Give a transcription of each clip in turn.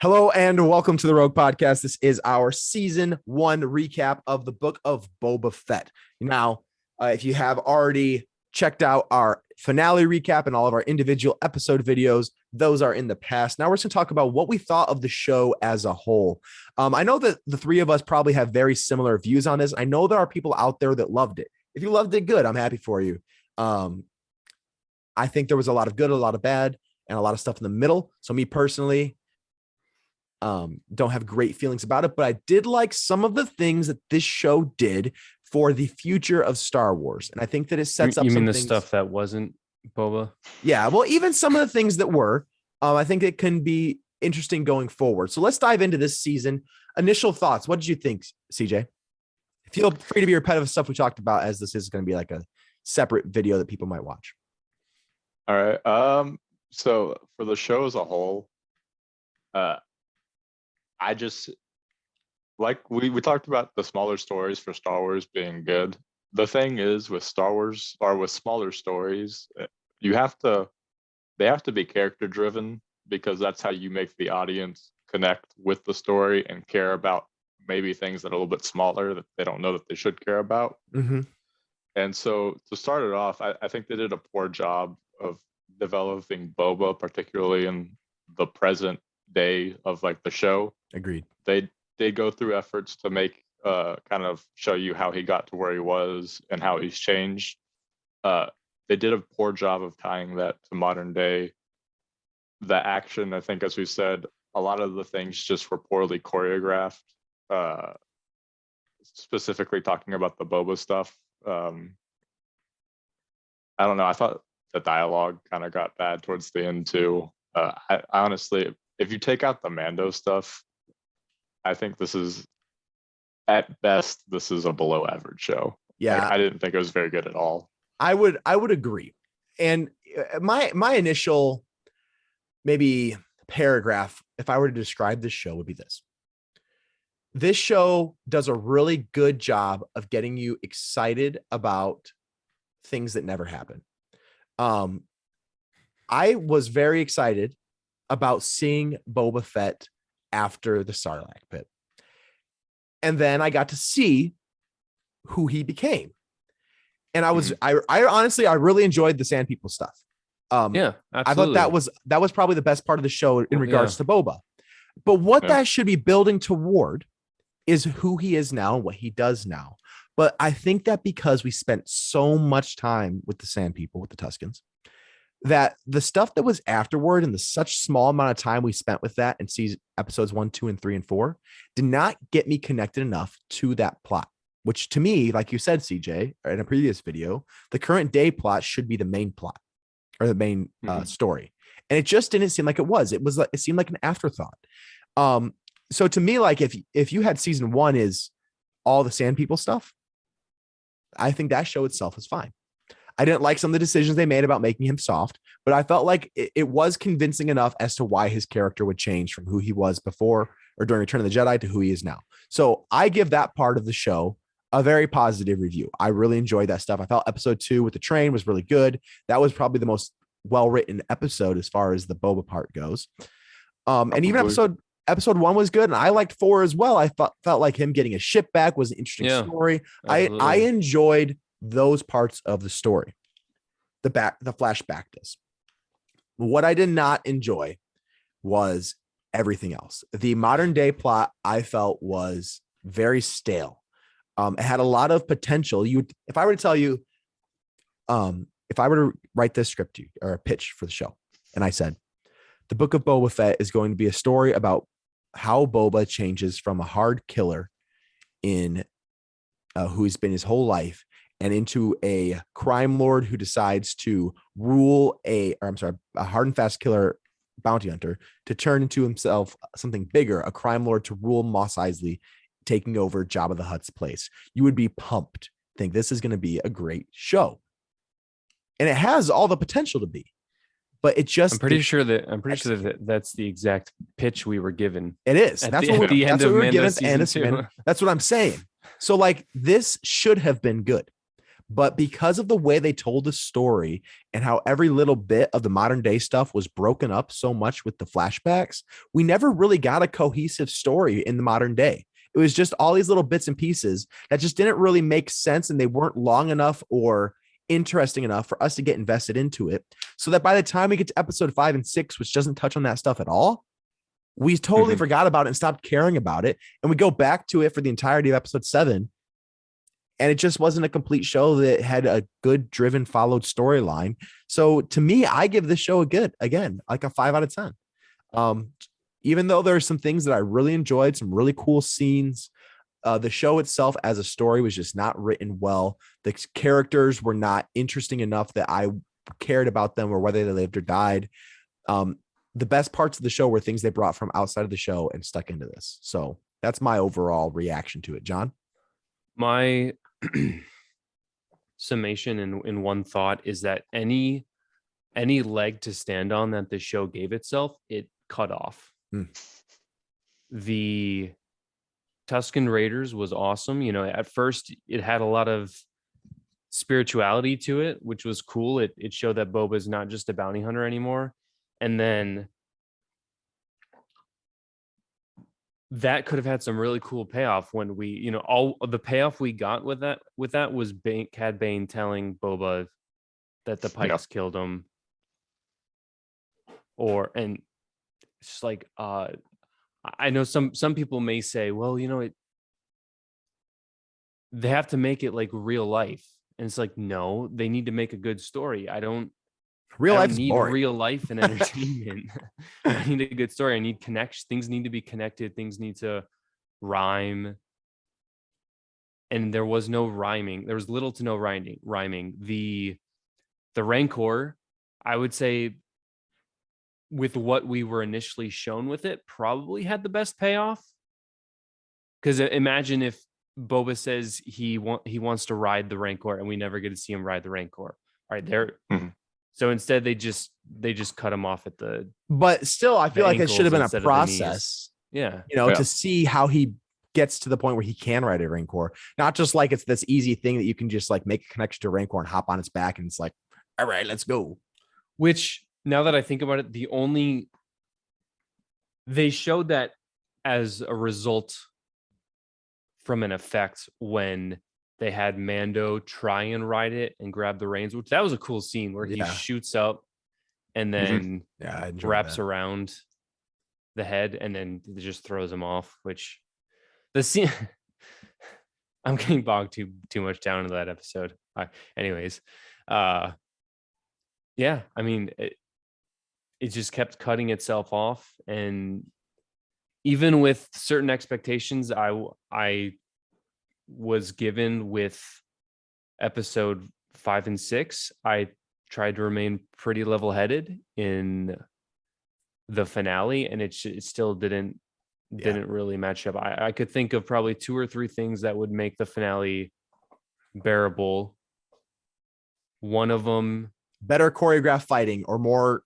Hello and welcome to the Rogue Podcast. This is our season 1 recap of the book of Boba Fett. Now, if you have already checked out our finale recap and all of our individual episode videos, those are in the past. Now we're just going to talk about what we thought of the show as a whole. I know that the three of us probably have very similar views on this. I know there are people out there that loved it. If you loved it, good. I'm happy for you. I think there was a lot of good, a lot of bad, and a lot of stuff in the middle. So me personally, don't have great feelings about it, but I did like some of the things that this show did for the future of Star Wars. And I think that it sets up you some mean the things. stuff that wasn't Boba? Yeah, well, even some of the things that were, I think it can be interesting going forward. So let's dive into this season. Initial thoughts. What did you think, CJ? Feel free to be repetitive stuff we talked about, as this is going to be like a separate video that people might watch. All right. So for the show as a whole, I just like we talked about the smaller stories for Star Wars being good. The thing is with Star Wars or with smaller stories, they have to be character driven, because that's how you make the audience connect with the story and care about maybe things that are a little bit smaller that they don't know that they should care about. Mm-hmm. And so to start it off, I think they did a poor job of developing Boba, particularly in the present day of like the show. Agreed. They go through efforts to make kind of show you how he got to where he was and how he's changed. They did a poor job of tying that to modern day. The action, I think, as we said, a lot of the things just were poorly choreographed. Specifically talking about the Boba stuff. I don't know. I thought the dialogue kind of got bad towards the end too. I honestly, if you take out the Mando stuff, I think this is, at best, this is a below average show. Yeah. Like, I didn't think it was very good at all. I would agree. And my initial maybe paragraph, if I were to describe this show, would be this. This show does a really good job of getting you excited about things that never happen. I was very excited about seeing Boba Fett after the Sarlacc pit. And then I got to see who he became. And I honestly, I really enjoyed the Sand People stuff. Yeah, I absolutely. thought that was probably the best part of the show in regards to Boba. But what that should be building toward is who he is now and what he does now. But I think that because we spent so much time with the Sand People, with the Tuskens, that the stuff that was afterward and the such small amount of time we spent with that and see episodes 1, 2, and 3, and 4 did not get me connected enough to that plot, which to me, like you said, CJ, in a previous video, the current day plot should be the main plot or the main story. And it just didn't seem like it was. It seemed like an afterthought. So to me, like if you had season 1 is all the Sand People stuff, I think that show itself is fine. I didn't like some of the decisions they made about making him soft, but I felt like it was convincing enough as to why his character would change from who he was before or during Return of the Jedi to who he is now. So I give that part of the show a very positive review. I really enjoyed that stuff. I felt episode 2 with the train was really good. That was probably the most well-written episode as far as the Boba part goes. And even episode 1 was good. And I liked 4 as well. I felt like him getting his ship back was an interesting story. I enjoyed those parts of the story. The flashback does. What I did not enjoy was everything else. The modern day plot I felt was very stale. It had a lot of potential. If I were to tell you, if I were to write this script to you or a pitch for the show, and I said, the book of Boba Fett is going to be a story about how Boba changes from a hard killer in who he's been his whole life and into a crime lord who decides to rule a hard and fast killer bounty hunter to turn into himself something bigger, a crime lord to rule Mos Eisley, taking over Jabba the Hutt's place. You would be pumped. Think this is going to be a great show. And it has all the potential to be. But it just I'm pretty sure that that's the exact pitch we were given. It is. That's what we were given. And that's what I'm saying. So like this should have been good. But because of the way they told the story and how every little bit of the modern day stuff was broken up so much with the flashbacks, we never really got a cohesive story in the modern day. It was just all these little bits and pieces that just didn't really make sense, and they weren't long enough or interesting enough for us to get invested into it. So that by the time we get to episode 5 and 6, which doesn't touch on that stuff at all, we totally forgot about it and stopped caring about it. And we go back to it for the entirety of episode 7. And it just wasn't a complete show that had a good driven followed storyline. So to me, I give this show like a 5 out of 10. Even though there are some things that I really enjoyed, some really cool scenes, the show itself as a story was just not written well. The characters were not interesting enough that I cared about them or whether they lived or died. The best parts of the show were things they brought from outside of the show and stuck into this. So that's my overall reaction to it. John? My summation in one thought is that any leg to stand on that the show gave itself, it cut off. The Tusken Raiders was awesome. You know, at first it had a lot of spirituality to it, which was cool. It showed that Boba is not just a bounty hunter anymore. And then that could have had some really cool payoff when we, you know, all of the payoff we got with that was Cad Bane telling Boba that the Pikes killed him. And it's just like, I know some people may say, well, you know, they have to make it like real life. And it's like, no, they need to make a good story. Real life need boring. Real life and entertainment. I need a good story. I need connection. Things need to be connected. Things need to rhyme. And there was no rhyming. There was little to no rhyming. The Rancor, I would say, with what we were initially shown with it, probably had the best payoff. Because imagine if Boba says he wants to ride the Rancor and we never get to see him ride the Rancor. All right, there. So instead, they just cut him off at the. But still, I feel like it should have been a process. Yeah, to see how he gets to the point where he can ride a Rancor, not just like it's this easy thing that you can just like make a connection to a Rancor and hop on its back, and it's like, all right, let's go. Which, now that I think about it, they showed that as a result from an effect when they had Mando try and ride it and grab the reins, which that was a cool scene where he shoots up and then wraps around the head and then it just throws him off, which the scene I'm getting bogged too much down into that episode. Anyways, I mean, it just kept cutting itself off, and even with certain expectations I was given with episode 5 and 6, I tried to remain pretty level-headed in the finale, and it still didn't really match up. I could think of probably 2 or 3 things that would make the finale bearable. One of them, better choreographed fighting or more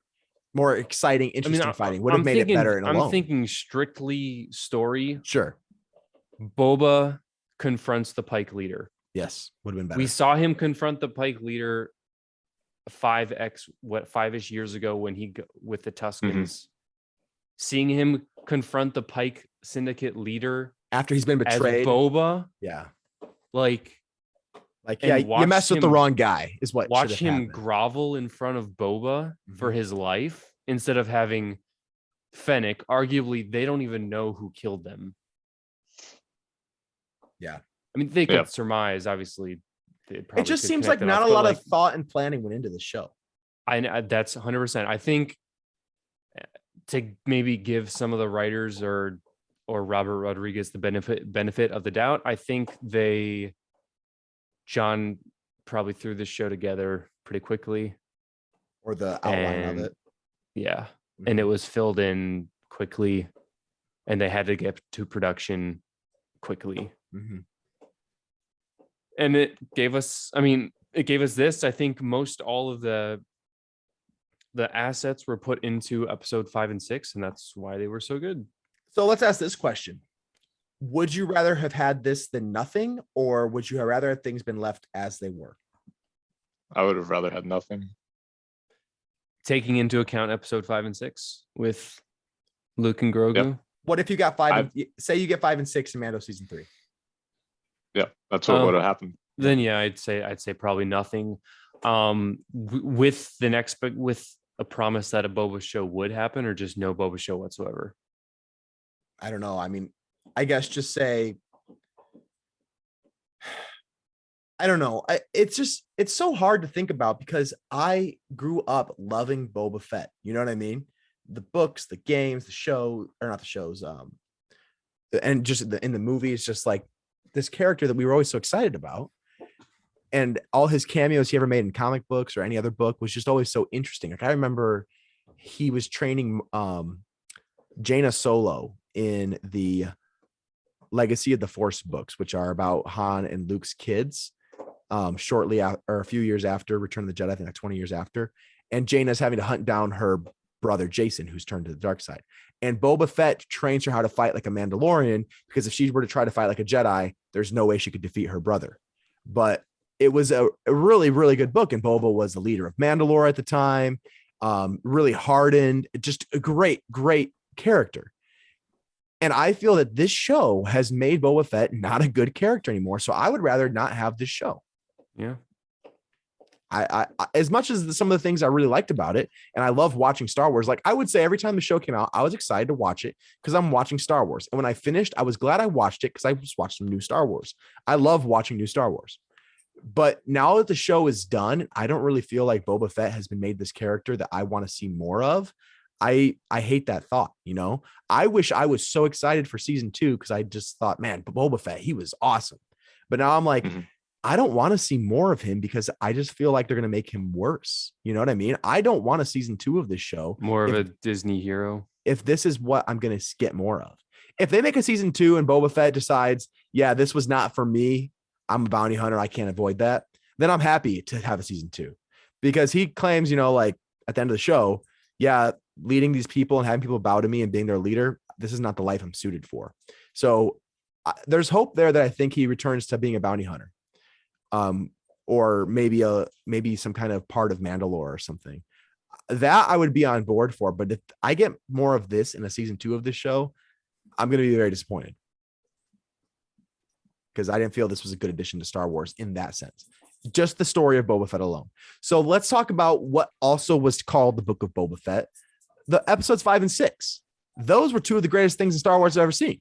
exciting, interesting fighting would have made it better. I'm thinking strictly story. Sure. Boba confronts the Pike leader. Yes, would have been better. We saw him confront the Pike leader 5-ish years ago when he with the Tuskens. Seeing him confront the Pike syndicate leader after he's been betrayed, as Boba, you messed with the wrong guy is what. Watch him grovel in front of Boba for his life instead of having Fennec. Arguably, they don't even know who killed them. Yeah, I mean, they could surmise. Obviously, it just seems like not a lot of thought and planning went into the show. That's 100%. I think to maybe give some of the writers or Robert Rodriguez the benefit of the doubt, I think John probably threw this show together pretty quickly, or the outline of it. Yeah, and it was filled in quickly, and they had to get to production quickly. And it gave us this. I think most all of the assets were put into episode 5 and 6, and that's why they were so good. So let's ask this question. Would you rather have had this than nothing, or would you rather have things been left as they were? I would have rather had nothing. Taking into account episode 5 and 6 with Luke and Grogu. Yep. What if you got say you get 5 and 6 in Mando season 3? Yeah, that's what would have happened. Then yeah, I'd say probably nothing. With a promise that a Boba show would happen, or just no Boba show whatsoever. I don't know. I mean, I guess just say, I don't know. It's so hard to think about because I grew up loving Boba Fett. You know what I mean? The books, the games, the show, or not the shows, and just in the movies, just like this character that we were always so excited about. And all his cameos he ever made in comic books or any other book was just always so interesting. Like I remember he was training Jaina Solo in the Legacy of the Force books, which are about Han and Luke's kids, shortly after, or a few years after Return of the Jedi, I think like 20 years after. And Jaina's having to hunt down her brother Jason, who's turned to the dark side. And Boba Fett trains her how to fight like a Mandalorian, because if she were to try to fight like a Jedi, there's no way she could defeat her brother. But it was a really, really good book. And Boba was the leader of Mandalore at the time, really hardened, just a great, great character. And I feel that this show has made Boba Fett not a good character anymore. So I would rather not have this show. Yeah. I as much as some of the things I really liked about it, and I love watching Star Wars, like I would say every time the show came out, I was excited to watch it because I'm watching Star Wars. And when I finished, I was glad I watched it because I just watched some new Star Wars. I love watching new Star Wars. But now that the show is done, I don't really feel like Boba Fett has been made this character that I want to see more of. I hate that thought, you know. I wish I was so excited for season 2 because I just thought, man, Boba Fett, he was awesome. But now I'm like, I don't want to see more of him because I just feel like they're going to make him worse. You know what I mean? I don't want a season 2 of this show. More of a Disney hero. If this is what I'm going to get more of. If they make a season 2 and Boba Fett decides, yeah, this was not for me, I'm a bounty hunter, I can't avoid that, then I'm happy to have a season 2. Because he claims, you know, like at the end of the show, yeah, leading these people and having people bow to me and being their leader, this is not the life I'm suited for. So there's hope there that I think he returns to being a bounty hunter, or maybe some kind of part of Mandalore or something that I would be on board for. But if I get more of this in a season 2 of this show, I'm going to be very disappointed because I didn't feel this was a good addition to Star Wars in that sense. Just the story of Boba Fett alone. So let's talk about what also was called the Book of Boba Fett. The episodes 5 and 6. Those were 2 of the greatest things in Star Wars I've ever seen.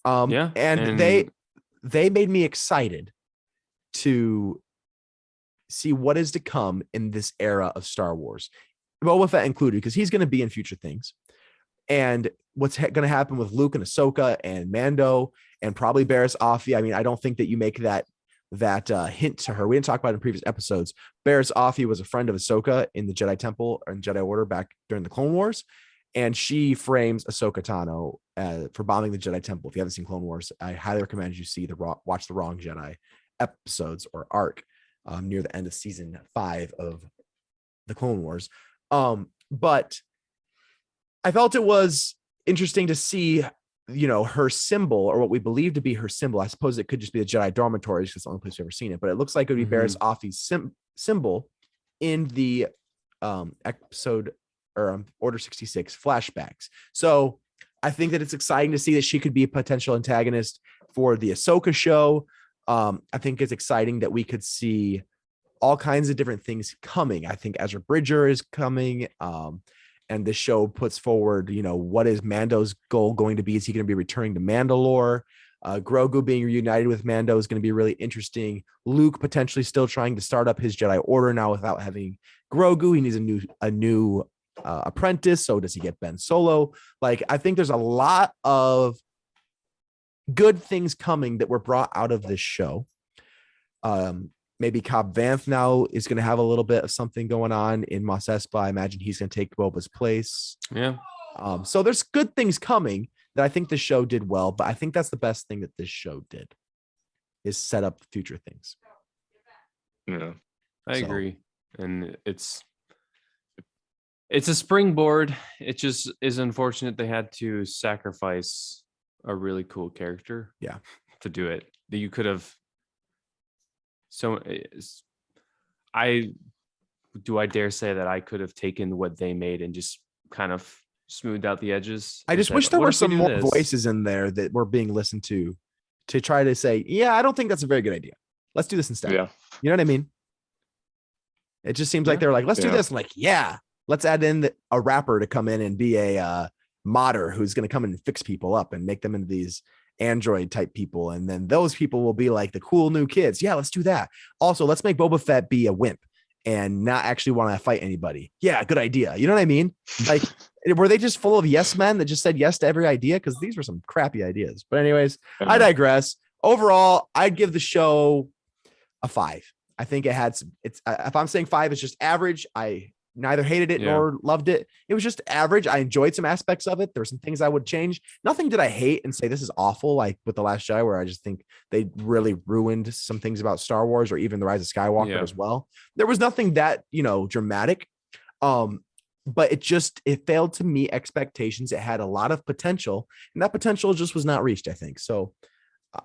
And they made me excited to see what is to come in this era of Star Wars. Boba Fett included, because he's going to be in future things. And what's going to happen with Luke and Ahsoka and Mando and probably Barriss Offee. I mean, I don't think that you make that hint to her. We didn't talk about it in previous episodes. Barriss Offee was a friend of Ahsoka in the Jedi Temple and Jedi Order back during the Clone Wars. And she frames Ahsoka Tano for bombing the Jedi Temple. If you haven't seen Clone Wars, I highly recommend you watch the Wrong Jedi episodes or arc near the end of season 5 of the Clone Wars. But I felt it was interesting to see, you know, her symbol, or what we believe to be her symbol. I suppose it could just be the Jedi dormitories because it's the only place we've ever seen it, but it looks like it would be Barriss Offee's symbol in the episode or Order 66 flashbacks. So I think that it's exciting to see that she could be a potential antagonist for the Ahsoka show. I think it's exciting that we could see all kinds of different things coming. I think Ezra Bridger is coming. And this show puts forward, you know, what is Mando's goal going to be? Is he going to be returning to Mandalore? Grogu being reunited with Mando is going to be really interesting. Luke potentially still trying to start up his Jedi Order now without having Grogu. He needs a new apprentice. So does he get Ben Solo? Like, I think there's a lot of good things coming that were brought out of this show. Maybe Cobb Vanth now is going to have a little bit of something going on in Mos Espa. I imagine he's going to take Boba's place. Yeah. So there's good things coming that I think the show did well, but I think that's the best thing that this show did is set up future things. Yeah, I agree. And it's a springboard. It just is unfortunate they had to sacrifice a really cool character. Yeah. To do it. That you could have I dare say that I could have taken what they made and just kind of smoothed out the edges. I and just said, wish there "What were if we some do more this?" voices in there that were being listened to try to say, yeah, I don't think that's a very good idea. Let's do this instead. Yeah. You know what I mean? It just seems like Yeah. they're like, let's do Yeah. this. I'm like, yeah, let's add in a rapper to come in and be a modder who's going to come and fix people up and make them into these android type people. And then those people will be like the cool new kids. Yeah, let's do that. Also, let's make Boba Fett be a wimp and not actually want to fight anybody. Yeah, good idea. You know what I mean? Like, were they just full of yes men that just said yes to every idea? Because these were some crappy ideas. But anyways, I digress. Overall, I'd give the show a 5. I think it had some, if I'm saying 5, it's just average. I neither hated it nor loved it. It was just average. I enjoyed some aspects of it. There were some things I would change. Nothing did I hate and say this is awful, like with The Last Jedi, where I just think they really ruined some things about Star Wars or even The Rise of Skywalker as well. There was nothing that, dramatic. But it failed to meet expectations. It had a lot of potential, and that potential just was not reached, I think. So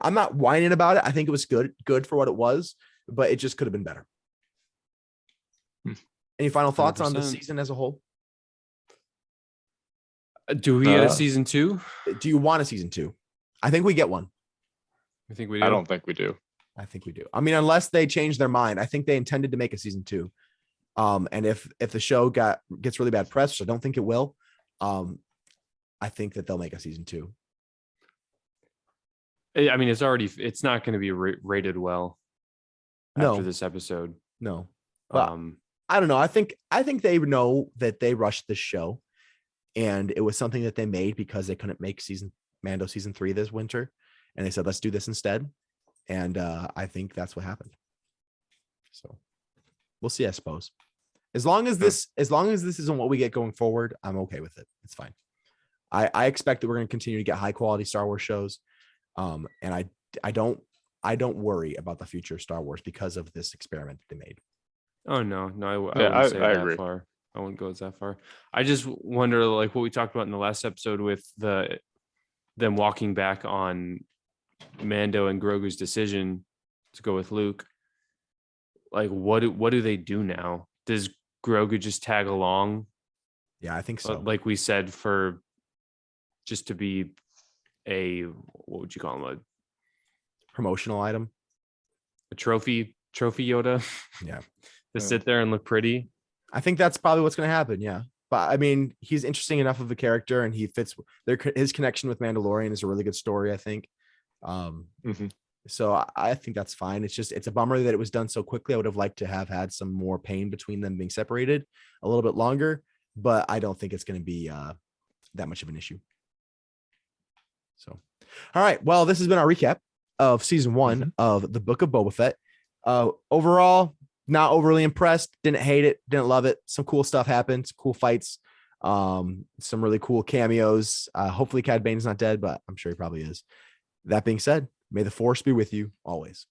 I'm not whining about it. I think it was good for what it was, but it just could have been better. Any final thoughts 100%. On the season as a whole? Do we get a season 2? Do you want a season 2? I think we get one. I think we do. I don't think we do. I think we do. I mean, unless they change their mind. I think they intended to make a season 2. And if the show gets really bad press, which I don't think it will, I think that they'll make a season 2. I mean, it's not going to be rated well after this episode. No. But I don't know. I think they know that they rushed this show, and it was something that they made because they couldn't make Mando season 3 this winter, and they said, let's do this instead. And I think that's what happened. So we'll see, I suppose. As long as this isn't what we get going forward, I'm okay with it. It's fine. I expect that we're going to continue to get high quality Star Wars shows. And I don't worry about the future of Star Wars because of this experiment that they made. Oh no, I wouldn't say that far. I wouldn't go that far. I just wonder, like what we talked about in the last episode with them walking back on Mando and Grogu's decision to go with Luke. Like, what do they do now? Does Grogu just tag along? Yeah, I think so. Like we said, for just to be what would you call him? A promotional item, a trophy Yoda. Yeah. To sit there and look pretty. I think that's probably what's going to happen. Yeah. But I mean, he's interesting enough of a character, and he fits his connection with Mandalorian is a really good story, I think. So I think that's fine. It's a bummer that it was done so quickly. I would have liked to have had some more pain between them being separated a little bit longer, but I don't think it's going to be that much of an issue. So, all right. Well, this has been our recap of season 1 of the Book of Boba Fett. Overall, not overly impressed. Didn't hate it. Didn't love it. Some cool stuff happened. Some cool fights. Some really cool cameos. Hopefully Cad Bane's not dead, but I'm sure he probably is. That being said, may the Force be with you always.